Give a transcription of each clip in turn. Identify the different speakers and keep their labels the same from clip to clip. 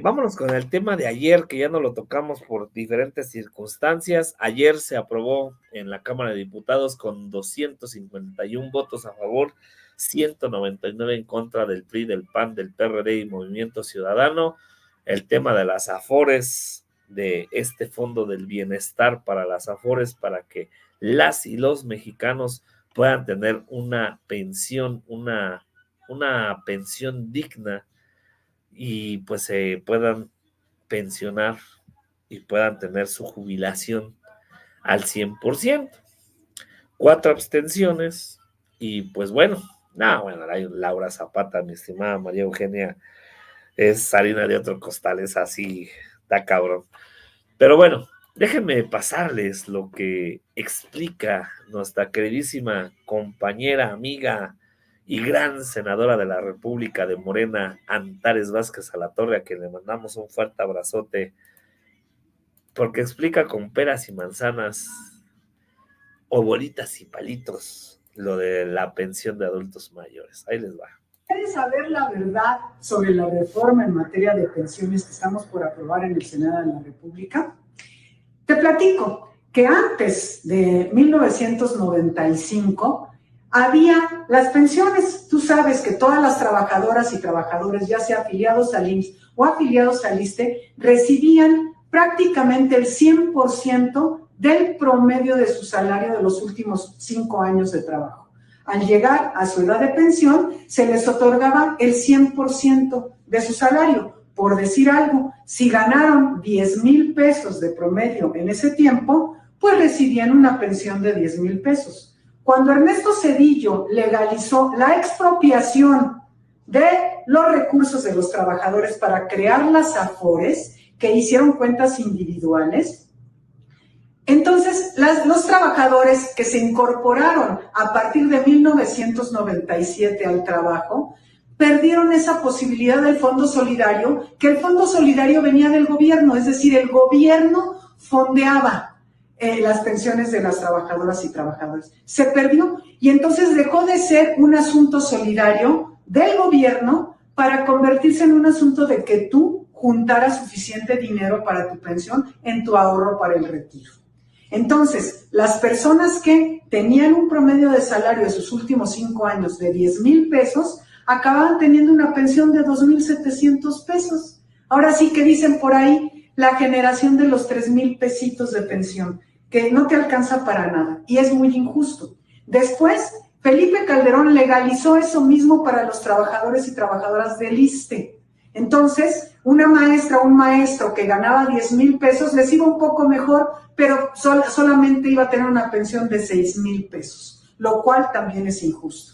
Speaker 1: Vámonos con el tema de ayer, que ya no lo tocamos por diferentes circunstancias. Ayer se aprobó en la Cámara de Diputados con 251 votos a favor, 199 en contra del PRI, del PAN, del PRD y Movimiento Ciudadano, el tema de las AFORES, de este Fondo del Bienestar para las AFORES, para que las y los mexicanos puedan tener una pensión, una pensión digna y pues se puedan pensionar y puedan tener su jubilación al 100%. 4 abstenciones y pues bueno, Laura Zapata, mi estimada María Eugenia, es harina de otro costal, es así, está cabrón. Pero bueno, déjenme pasarles lo que explica nuestra queridísima compañera, amiga y gran senadora de la República de Morena, Antares Vázquez Alatorre, a quien le mandamos un fuerte abrazote, porque explica con peras y manzanas o bolitas y palitos lo de la pensión de adultos mayores. Ahí les va.
Speaker 2: ¿Quieres saber la verdad sobre la reforma en materia de pensiones que estamos por aprobar en el Senado de la República? Te platico que antes de 1995 había las pensiones. Tú sabes que todas las trabajadoras y trabajadores, ya sea afiliados al IMSS o afiliados al ISSSTE, recibían prácticamente el 100% del promedio de su salario de los últimos 5 años de trabajo. Al llegar a su edad de pensión, se les otorgaba el 100% de su salario. Por decir algo, si ganaron 10,000 pesos de promedio en ese tiempo, pues recibían una pensión de 10,000 pesos. Cuando Ernesto Zedillo legalizó la expropiación de los recursos de los trabajadores para crear las AFORES, que hicieron cuentas individuales, entonces, los trabajadores que se incorporaron a partir de 1997 al trabajo, perdieron esa posibilidad del Fondo Solidario, que el Fondo Solidario venía del gobierno, es decir, el gobierno fondeaba las pensiones de las trabajadoras y trabajadores. Se perdió y entonces dejó de ser un asunto solidario del gobierno para convertirse en un asunto de que tú juntaras suficiente dinero para tu pensión en tu ahorro para el retiro. Entonces, las personas que tenían un promedio de salario de sus últimos 5 años de 10,000 pesos, acababan teniendo una pensión de 2,700 pesos. Ahora sí que dicen por ahí la generación de los 3,000 pesitos de pensión, que no te alcanza para nada y es muy injusto. Después, Felipe Calderón legalizó eso mismo para los trabajadores y trabajadoras del ISSSTE. Entonces, una maestra o un maestro que ganaba 10,000 pesos les iba un poco mejor, pero solamente iba a tener una pensión de 6,000 pesos, lo cual también es injusto.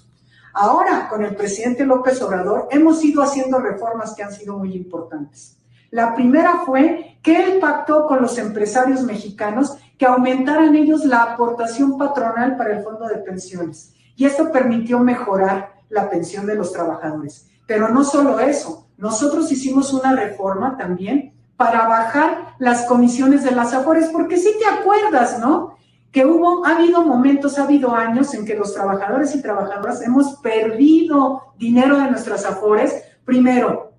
Speaker 2: Ahora, con el presidente López Obrador, hemos ido haciendo reformas que han sido muy importantes. La primera fue que él pactó con los empresarios mexicanos que aumentaran ellos la aportación patronal para el fondo de pensiones. Y esto permitió mejorar la pensión de los trabajadores. Pero no solo eso, nosotros hicimos una reforma también para bajar las comisiones de las AFORES, porque sí te acuerdas, ¿no? Que ha habido años en que los trabajadores y trabajadoras hemos perdido dinero de nuestras AFORES, primero,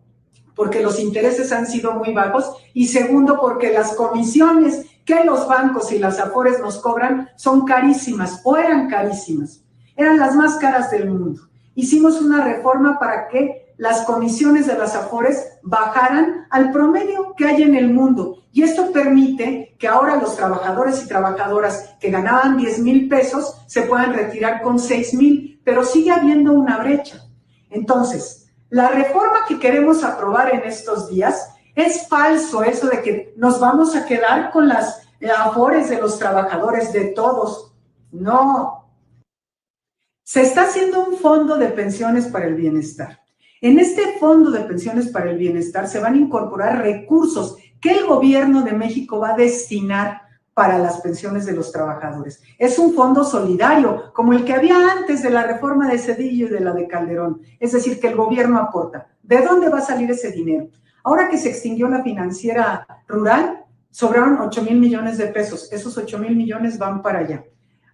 Speaker 2: porque los intereses han sido muy bajos, y segundo, porque las comisiones que los bancos y las AFORES nos cobran son carísimas, o eran carísimas, eran las más caras del mundo. Hicimos una reforma para que las comisiones de las AFORES bajaran al promedio que hay en el mundo. Y esto permite que ahora los trabajadores y trabajadoras que ganaban 10,000 pesos se puedan retirar con 6,000, pero sigue habiendo una brecha. Entonces, la reforma que queremos aprobar en estos días, es falso eso de que nos vamos a quedar con las AFORES de los trabajadores, de todos. No. Se está haciendo un fondo de pensiones para el bienestar. En este fondo de pensiones para el bienestar se van a incorporar recursos que el gobierno de México va a destinar para las pensiones de los trabajadores. Es un fondo solidario, como el que había antes de la reforma de Zedillo y de la de Calderón. Es decir, que el gobierno aporta. ¿De dónde va a salir ese dinero? Ahora que se extinguió la financiera rural, sobraron 8,000 millones de pesos. Esos 8,000 millones van para allá.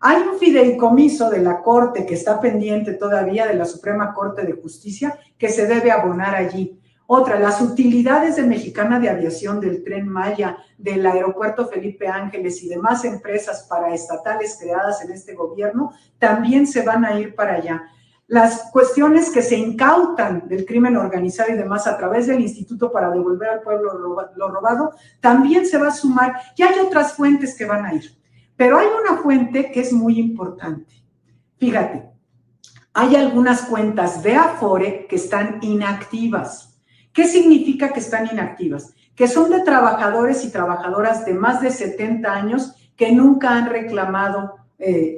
Speaker 2: Hay un fideicomiso de la Corte que está pendiente todavía, de la Suprema Corte de Justicia, que se debe abonar allí. Otra, las utilidades de Mexicana de Aviación, del Tren Maya, del Aeropuerto Felipe Ángeles y demás empresas paraestatales creadas en este gobierno, también se van a ir para allá. Las cuestiones que se incautan del crimen organizado y demás a través del Instituto para devolver al pueblo lo robado, también se va a sumar. Y hay otras fuentes que van a ir. Pero hay una fuente que es muy importante. Fíjate, hay algunas cuentas de Afore que están inactivas. ¿Qué significa que están inactivas? Que son de trabajadores y trabajadoras de más de 70 años que nunca han reclamado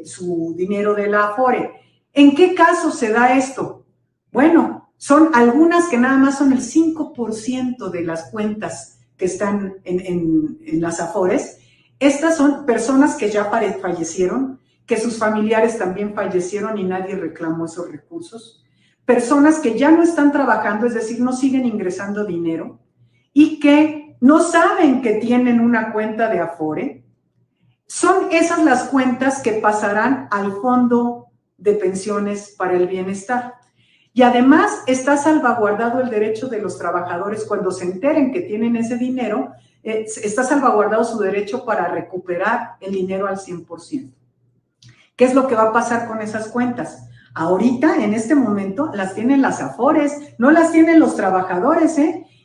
Speaker 2: su dinero de la Afore. ¿En qué caso se da esto? Bueno, son algunas que nada más son el 5% de las cuentas que están en las Afores. Estas son personas que ya fallecieron, que sus familiares también fallecieron y nadie reclamó esos recursos. Personas que ya no están trabajando, es decir, no siguen ingresando dinero y que no saben que tienen una cuenta de Afore. Son esas las cuentas que pasarán al Fondo de Pensiones para el Bienestar. Y además está salvaguardado el derecho de los trabajadores cuando se enteren que tienen ese dinero, está salvaguardado su derecho para recuperar el dinero al 100%. ¿Qué es lo que va a pasar con esas cuentas? Ahorita, en este momento, las tienen las Afores, no las tienen los trabajadores,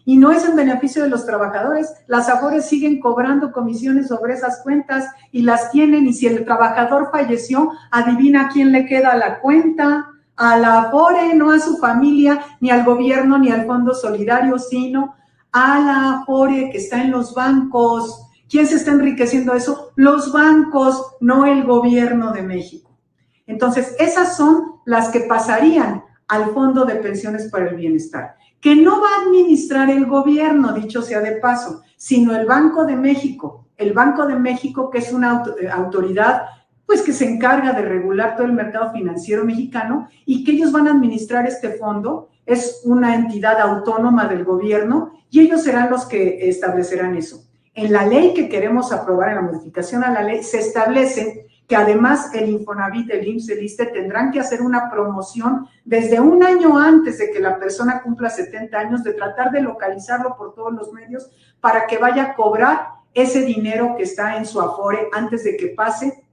Speaker 2: y no es en beneficio de los trabajadores. Las Afores siguen cobrando comisiones sobre esas cuentas y las tienen, y si el trabajador falleció, adivina a quién le queda la cuenta, a la Afore, no a su familia, ni al gobierno, ni al Fondo Solidario, sino a la Afore que está en los bancos. ¿Quién se está enriqueciendo eso? Los bancos, no el gobierno de México. Entonces, esas son las que pasarían al Fondo de Pensiones para el Bienestar, que no va a administrar el gobierno, dicho sea de paso, sino el Banco de México. El Banco de México, que es una autoridad pues que se encarga de regular todo el mercado financiero mexicano, y que ellos van a administrar este fondo. Es una entidad autónoma del gobierno y ellos serán los que establecerán eso. En la ley que queremos aprobar, en la modificación a la ley, se establece que además el Infonavit, el IMSS, el ISSSTE tendrán que hacer una promoción desde un año antes de que la persona cumpla 70 años, de tratar de localizarlo por todos los medios para que vaya a cobrar ese dinero que está en su Afore antes de que pase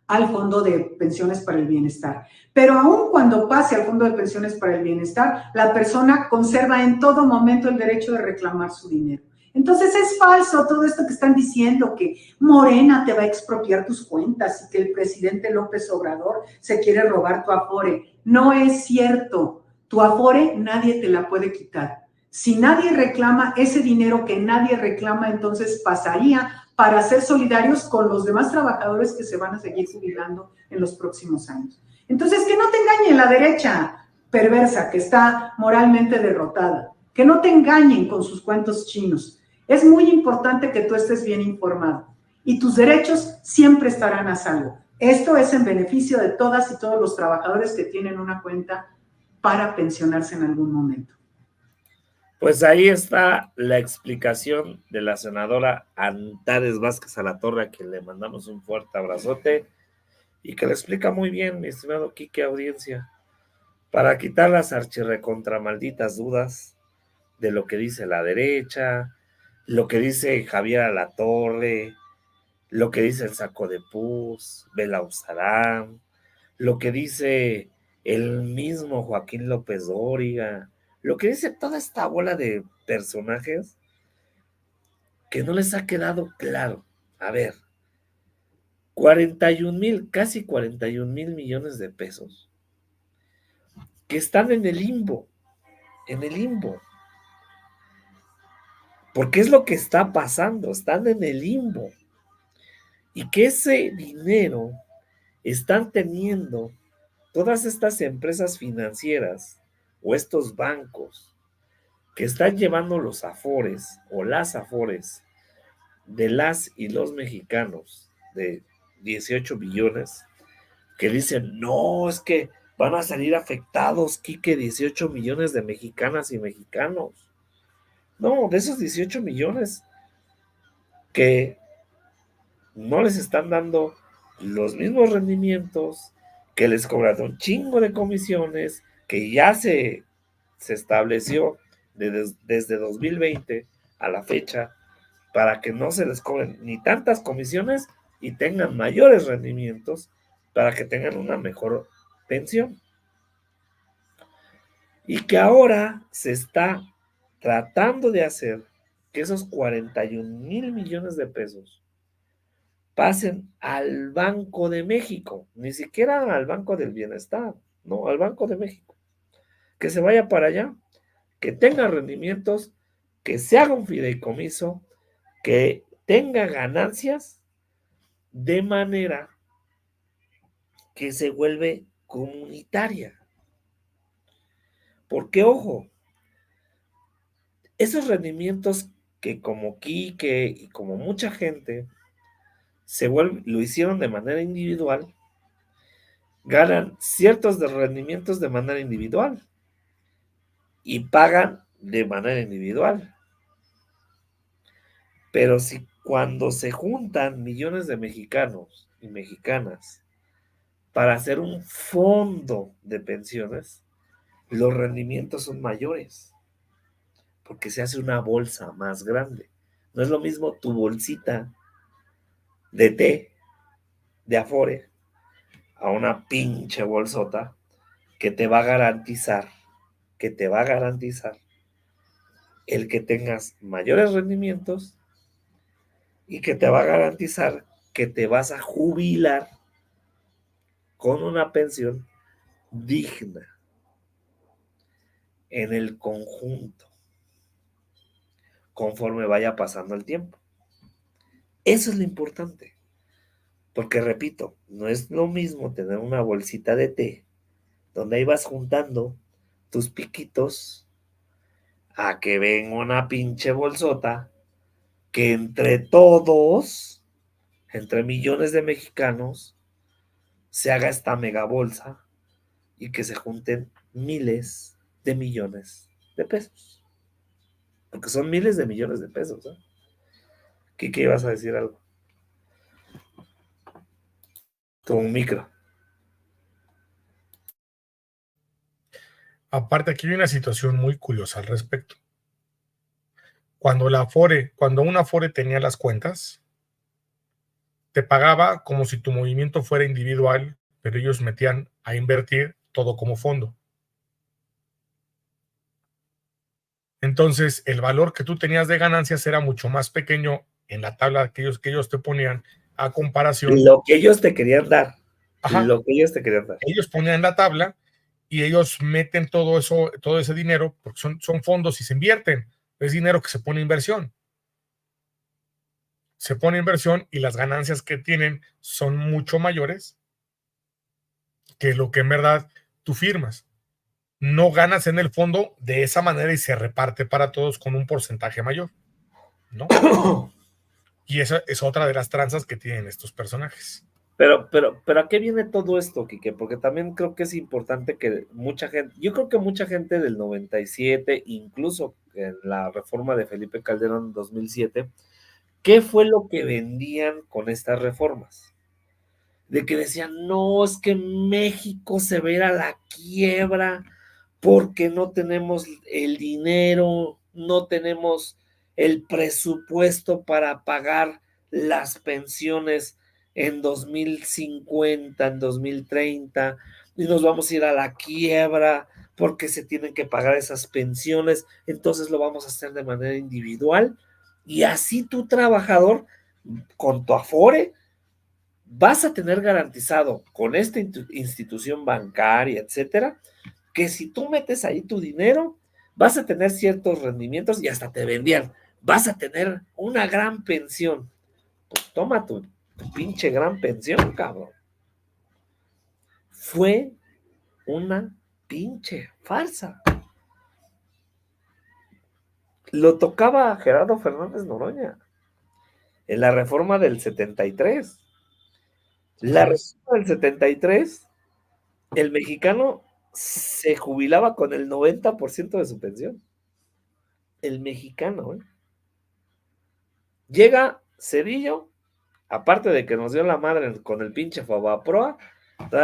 Speaker 2: al Fondo de Pensiones para el Bienestar. Pero aún cuando pase al Fondo de Pensiones para el Bienestar, la persona conserva en todo momento el derecho de reclamar su dinero. Entonces es falso todo esto que están diciendo, que Morena te va a expropiar tus cuentas y que el presidente López Obrador se quiere robar tu Afore. No es cierto. Tu Afore nadie te la puede quitar. Si nadie reclama ese dinero que nadie reclama, entonces pasaría para ser solidarios con los demás trabajadores que se van a seguir jubilando en los próximos años. Entonces, que no te engañe la derecha perversa que está moralmente derrotada, que no te engañen con sus cuentos chinos. Es muy importante que tú estés bien informado y tus derechos siempre estarán a salvo. Esto es en beneficio de todas y todos los trabajadores que tienen una cuenta para pensionarse en algún momento.
Speaker 1: Pues ahí está la explicación de la senadora Antares Vázquez Alatorre, a quien le mandamos un fuerte abrazote y que le explica muy bien, mi estimado Quique, audiencia, para quitar las archirrecontra malditas dudas de lo que dice la derecha, lo que dice Javier Alatorre, lo que dice el Saco de Pus, Bela Uzarán, lo que dice el mismo Joaquín López Dóriga, lo que dice toda esta bola de personajes que no les ha quedado claro. A ver, 41,000, casi 41,000 millones de pesos, que están en el limbo, porque es lo que está pasando, están en el limbo, y que ese dinero están teniendo todas estas empresas financieras o estos bancos que están llevando los Afores o las Afores de las y los mexicanos de 18 billones, que dicen, no, es que van a salir afectados, Quique, 18 millones de mexicanas y mexicanos. No, de esos 18 millones que no les están dando los mismos rendimientos, que les cobran un chingo de comisiones, que ya se estableció desde 2020 a la fecha para que no se les cobren ni tantas comisiones y tengan mayores rendimientos para que tengan una mejor pensión. Y que ahora se está tratando de hacer que esos 41,000 millones de pesos pasen al Banco de México, ni siquiera al Banco del Bienestar, no, al Banco de México. Que se vaya para allá, que tenga rendimientos, que se haga un fideicomiso, que tenga ganancias, de manera que se vuelve comunitaria. Porque, ojo, esos rendimientos que como Quique y como mucha gente lo hicieron de manera individual, ganan ciertos rendimientos de manera individual y pagan de manera individual. Pero si cuando se juntan millones de mexicanos y mexicanas para hacer un fondo de pensiones, los rendimientos son mayores, porque se hace una bolsa más grande. No es lo mismo tu bolsita de té, de Afore, a una pinche bolsota que te va a garantizar, el que tengas mayores rendimientos y que te va a garantizar que te vas a jubilar con una pensión digna en el conjunto, conforme vaya pasando el tiempo. Eso es lo importante, porque repito, no es lo mismo tener una bolsita de té donde ahí vas juntando tus piquitos a que venga una pinche bolsota que entre todos, entre millones de mexicanos, se haga esta mega bolsa y que se junten miles de millones de pesos. Porque son miles de millones de pesos, ¿eh? ¿Qué ibas a decir algo? Como un micro.
Speaker 3: Aparte, aquí hay una situación muy curiosa al respecto. Cuando una Afore tenía las cuentas, te pagaba como si tu movimiento fuera individual, pero ellos metían a invertir todo como fondo. Entonces, el valor que tú tenías de ganancias era mucho más pequeño en la tabla que ellos te ponían a comparación.
Speaker 1: Lo que ellos te querían dar.
Speaker 3: Ajá.
Speaker 1: Lo que ellos te querían dar.
Speaker 3: Ellos ponían la tabla y ellos meten todo ese dinero, porque son fondos y se invierten. Es dinero que se pone en inversión. Se pone en inversión y las ganancias que tienen son mucho mayores que lo que en verdad tú firmas. No ganas en el fondo de esa manera y se reparte para todos con un porcentaje mayor, ¿no? Y esa es otra de las tranzas que tienen estos personajes.
Speaker 1: Pero ¿a qué viene todo esto, Quique? Porque también creo que es importante que mucha gente, yo creo que mucha gente del 97, incluso en la reforma de Felipe Calderón en 2007, ¿qué fue lo que vendían con estas reformas? De que decían, no, es que México se va a ir a la quiebra porque no tenemos el dinero, no tenemos el presupuesto para pagar las pensiones en 2050, en 2030, y nos vamos a ir a la quiebra porque se tienen que pagar esas pensiones, entonces lo vamos a hacer de manera individual, y así tu trabajador, con tu Afore, vas a tener garantizado con esta institución bancaria, etcétera, que si tú metes ahí tu dinero, vas a tener ciertos rendimientos y hasta te vendían, vas a tener una gran pensión. Pues toma tu pinche gran pensión, cabrón. Fue una pinche farsa. Lo tocaba Gerardo Fernández Noroña en la reforma del 73. La reforma del 73, el mexicano se jubilaba con el 90% de su pensión. El mexicano, ¿eh? Llega Cedillo, aparte de que nos dio la madre con el pinche Fobaproa,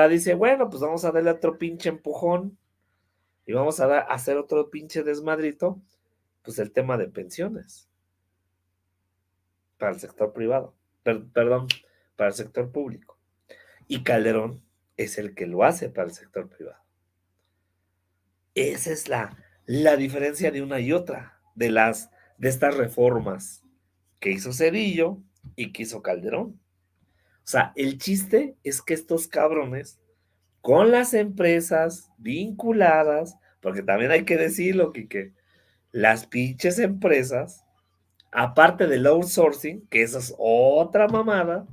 Speaker 1: dice, bueno, pues vamos a darle otro pinche empujón y vamos a hacer otro pinche desmadrito Pues el tema de pensiones para el sector privado, perdón, para el sector público. Y Calderón es el que lo hace para el sector privado. Esa es la diferencia de una y otra, de estas reformas que hizo Cedillo y que hizo Calderón. O sea, el chiste es que estos cabrones, con las empresas vinculadas, porque también hay que decirlo, que las pinches empresas, aparte del outsourcing, que esa es otra mamada,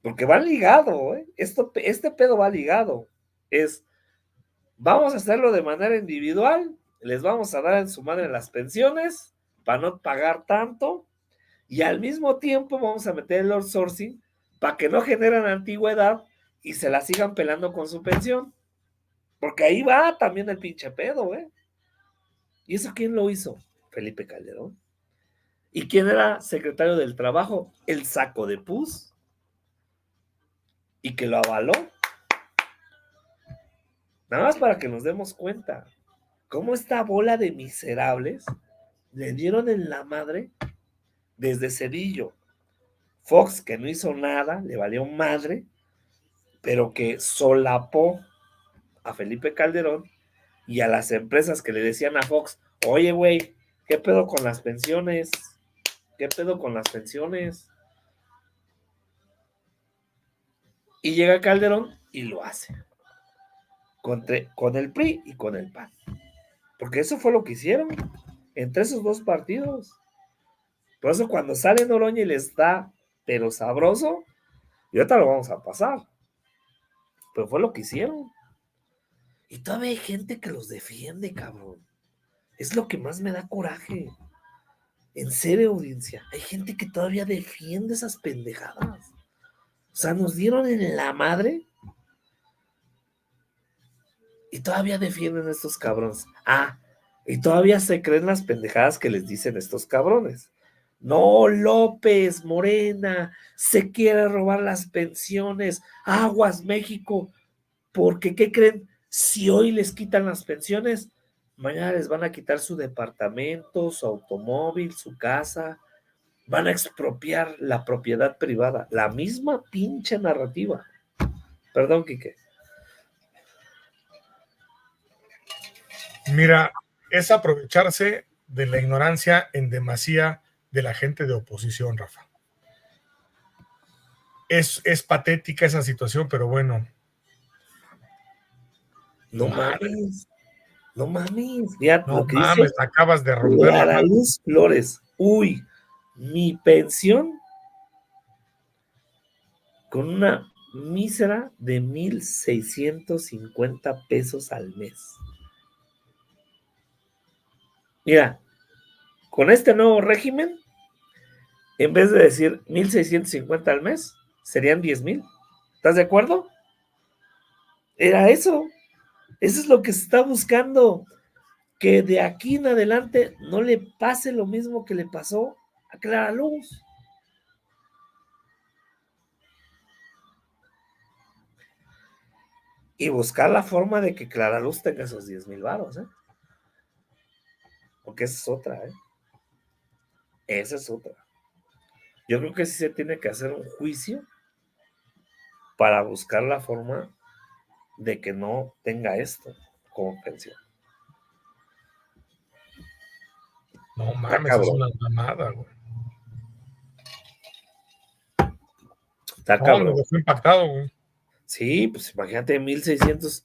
Speaker 1: porque va ligado, ¿eh? Este pedo va ligado. Vamos a hacerlo de manera individual, les vamos a dar en su madre las pensiones para no pagar tanto, y al mismo tiempo vamos a meter el outsourcing para que no generen antigüedad y se la sigan pelando con su pensión. Porque ahí va también el pinche pedo, ¿eh? ¿Y eso quién lo hizo? Felipe Calderón. ¿Y quién era secretario del Trabajo? El saco de pus. Y que lo avaló. Nada más para que nos demos cuenta cómo esta bola de miserables le dieron en la madre desde Cedillo. Fox, que no hizo nada, le valió madre, pero que solapó a Felipe Calderón y a las empresas que le decían a Fox, oye, güey, ¿qué pedo con las pensiones? ¿Qué pedo con las pensiones? Y llega Calderón y lo hace. Con el PRI y con el PAN. Porque eso fue lo que hicieron entre esos dos partidos. Por eso cuando sale Noroña y les da, pero sabroso, y ahorita lo vamos a pasar. Pero fue lo que hicieron. Y todavía hay gente que los defiende, cabrón. Es lo que más me da coraje. En serio, audiencia. Hay gente que todavía defiende esas pendejadas. O sea, nos dieron en la madre y todavía defienden a estos cabrones. Ah, y todavía se creen las pendejadas que les dicen estos cabrones. No, López, Morena, se quiere robar las pensiones. Aguas, México. Porque, ¿qué creen? Si hoy les quitan las pensiones, mañana les van a quitar su departamento, su automóvil, su casa. Van a expropiar la propiedad privada. La misma pinche narrativa. Perdón, Quique.
Speaker 3: Mira, es aprovecharse de la ignorancia en demasía de la gente de oposición, Rafa. Es patética esa situación, pero bueno.
Speaker 1: No mames. No mames. Mira
Speaker 3: No
Speaker 1: lo que dice
Speaker 3: mames, acabas de romper la
Speaker 1: Clara
Speaker 3: mano.
Speaker 1: Luz Flores. Uy, mi pensión con una mísera de 1,650 pesos al mes. Mira, con este nuevo régimen, en vez de decir 1,650 al mes, serían 10,000. ¿Estás de acuerdo? Era eso. Eso es lo que se está buscando. Que de aquí en adelante no le pase lo mismo que le pasó a Clara Luz. Y buscar la forma de que Clara Luz tenga esos 10,000 varos, ¿eh? Porque esa es otra, ¿eh? Esa es otra. Yo creo que sí se tiene que hacer un juicio para buscar la forma de que no tenga esto como pensión.
Speaker 3: No mames, es una mamada, güey.
Speaker 1: Está
Speaker 3: No,
Speaker 1: cabrón.
Speaker 3: me dejó impactado, güey.
Speaker 1: Sí, pues imagínate 1,600.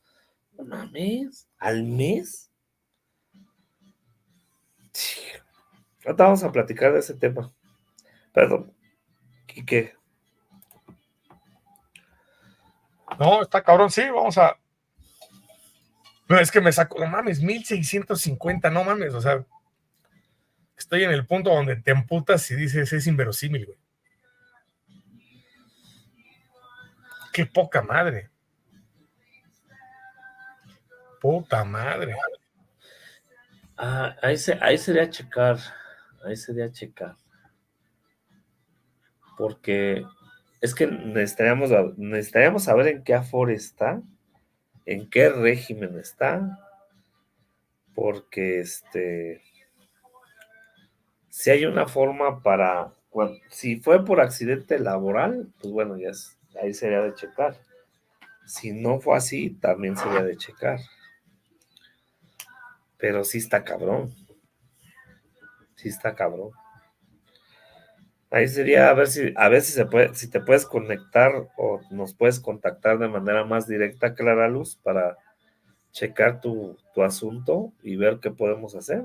Speaker 1: No mames, ¿al mes? Sí. Ahorita vamos a platicar de ese tema. Perdón, Quique.
Speaker 3: No, está cabrón, sí, vamos a. No, es que me saco, no mames, 1,650, no mames, o sea, estoy en el punto donde te emputas y dices, es inverosímil, güey. Qué poca madre. Puta madre.
Speaker 1: Ah, ahí sería checar. Ahí sería checar. Porque es que necesitaríamos saber en qué aforo está, en qué régimen está, porque Si hay una forma para, si fue por accidente laboral, pues bueno, ahí sería de checar. Si no fue así, también sería de checar. Pero sí está cabrón. Sí está cabrón. Ahí sería a ver si se puede, si te puedes conectar o nos puedes contactar de manera más directa, Clara Luz, para checar tu asunto y ver qué podemos hacer.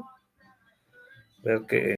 Speaker 1: Ver qué,